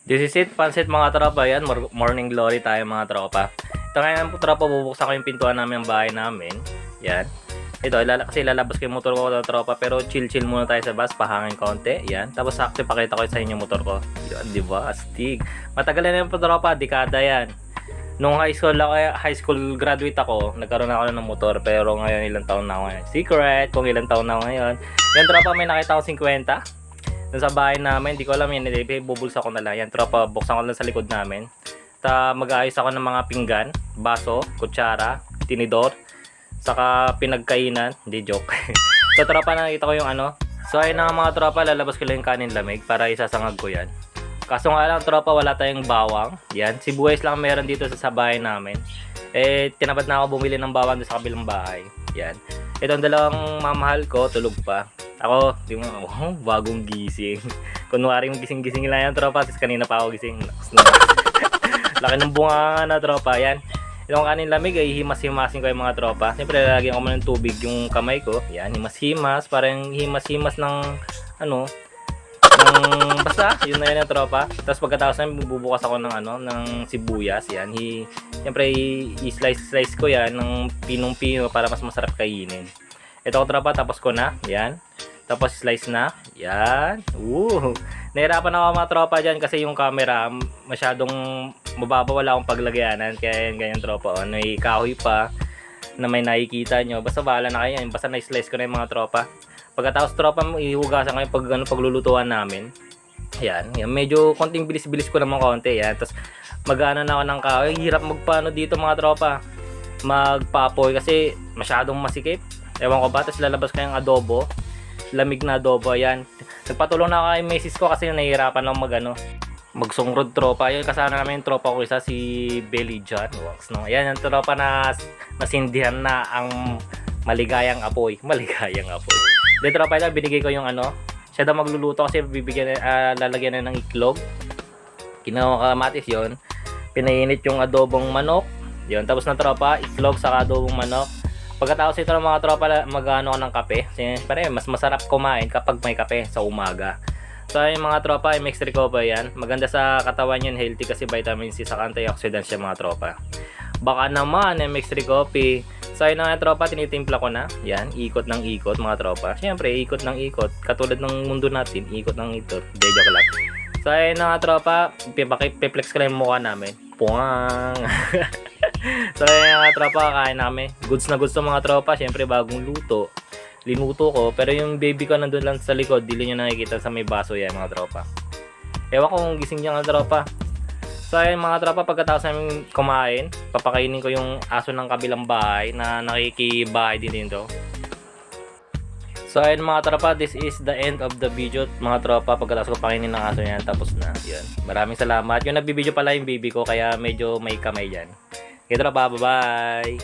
This is it, pansit mga tropa. Yan, morning glory tayo mga tropa. Ito ngayon po tropa, bubuksan ko yung pintuan namin ng bahay namin. Yan. Ito, kasi lalabas ko yung motor ko tropa, pero chill muna tayo sa bus, pahangin konti. Yan. Tapos sakto pakita ko sa inyo yung motor ko. Yan, di ba? Astig. Matagal na yung tropa, dekada yan. Nung high school graduate ako, nagkaroon ako ng motor, pero ngayon ilang taon na ako ngayon. Secret kung ilang taon na ako ngayon. Yan tropa, may nakita akong 50. Dun sa bahay namin, hindi ko alam yan, bubulsa ko na lang. Yan tropa, buksan ko lang sa likod namin. Mag-aayos ako ng mga pinggan, baso, kutsara, tinidor, saka pinagkainan. Hindi, joke. So tropa, nakita ko yung ano. So ayun na mga tropa, lalabas ko lang yung kanin lamig para isasangag ko yan. Kaso nga lang tropa, wala tayong bawang. Yan, sibuyas lang meron dito sa bahay namin. Tinabad na ako bumili ng bawang doon sa kabilang bahay. Yan. Ito ang dalawang mamahal ko, tulog pa. Ako, di mo, bagong gising. Kunwari yung gising-gising lang yan, tropa. Tapos kanina pa ako gising. Laki ng bunga na, tropa. Yan. Itong kanin lamig ay himas-himasin ko yung mga tropa. Siyempre, lalagyan ko muna ng tubig yung kamay ko. Yan, himas-himas. Parang himas-himas ng, basta, yun na yun yung tropa. Tapos pagkatapos na, bubukas ako ng, ng sibuyas. Yan, siyempre, i-slice ko yan ng pinong-pino para mas masarap kainin. Ito ko tropa, tapos ko na. Yan. Tapos slice na. Yan. Nahirapan ako mga tropa dyan kasi yung camera masyadong mababa, wala akong paglagyanan. Kaya yan, ganyan tropa. May kahoy pa na may nakikita nyo. Basta bahala na kayo yan. Basta na-slice ko na yung mga tropa. Pagkatapos tropa, ihugasan ko yung paglulutuan namin. Yan. Medyo konting bilis-bilis ko naman konti. Yan. Tapos mag-ano na ako ng kahoy. Hirap magpaano dito mga tropa. Magpapoy kasi masyadong masikip. Ewan ko ba. Tapos lalabas ko yung adobo. Lamig na adobo. Yan. Nagpatulong na ako kay misis ko kasi nahihirapan lang magsungrod tropa. Yun, kasama namin yung tropa ko isa, si Belly John. Yan yung tropa na nasindihan na ang maligayang apoy. Maligayang apoy. Then tropa ito, binigay ko yung siya daw magluluto kasi lalagyan na ng iklog. Ginawa kamatis yun. Pinainit yung adobong manok. Yun. Tapos na tropa, iklog sa adobong manok. Pagkatapos ito ng mga tropa, mag-ano ng kape. Siyempre, mas masarap kumain kapag may kape sa umaga. So, yung mga tropa, mixed recovery yan. Maganda sa katawan yun, healthy kasi vitamin C sa antioxidants yung mga tropa. Baka naman, mixed recovery. So, yun mga tropa, tinitimpla ko na. Yan, ikot ng ikot mga tropa. Siyempre, ikot ng ikot. Katulad ng mundo natin, ikot ng ikot. De, joke lang. So, yun mga tropa, piplex ko lang yung mukha namin. Puwang! So yung mga tropa, kain namin. Goods na goods to mga tropa. Siyempre bagong luto. Linuto ko. Pero yung baby ko nandun lang sa likod. Dili nyo nakikita sa may baso yan mga tropa. Ewan ko kung gising niya mga tropa. So yung mga tropa, pagkatapos namin kumain, papakainin ko yung aso ng kabilang bahay na nakikibahay din dito. So ayun mga tropa, this is the end of the video mga tropa. Pagkatapos ko pakainin ng aso yan, tapos na. Yun. Maraming salamat. Yung nagbibideo pala yung baby ko, kaya medyo may kamay dyan. Okay tropa, bye bye!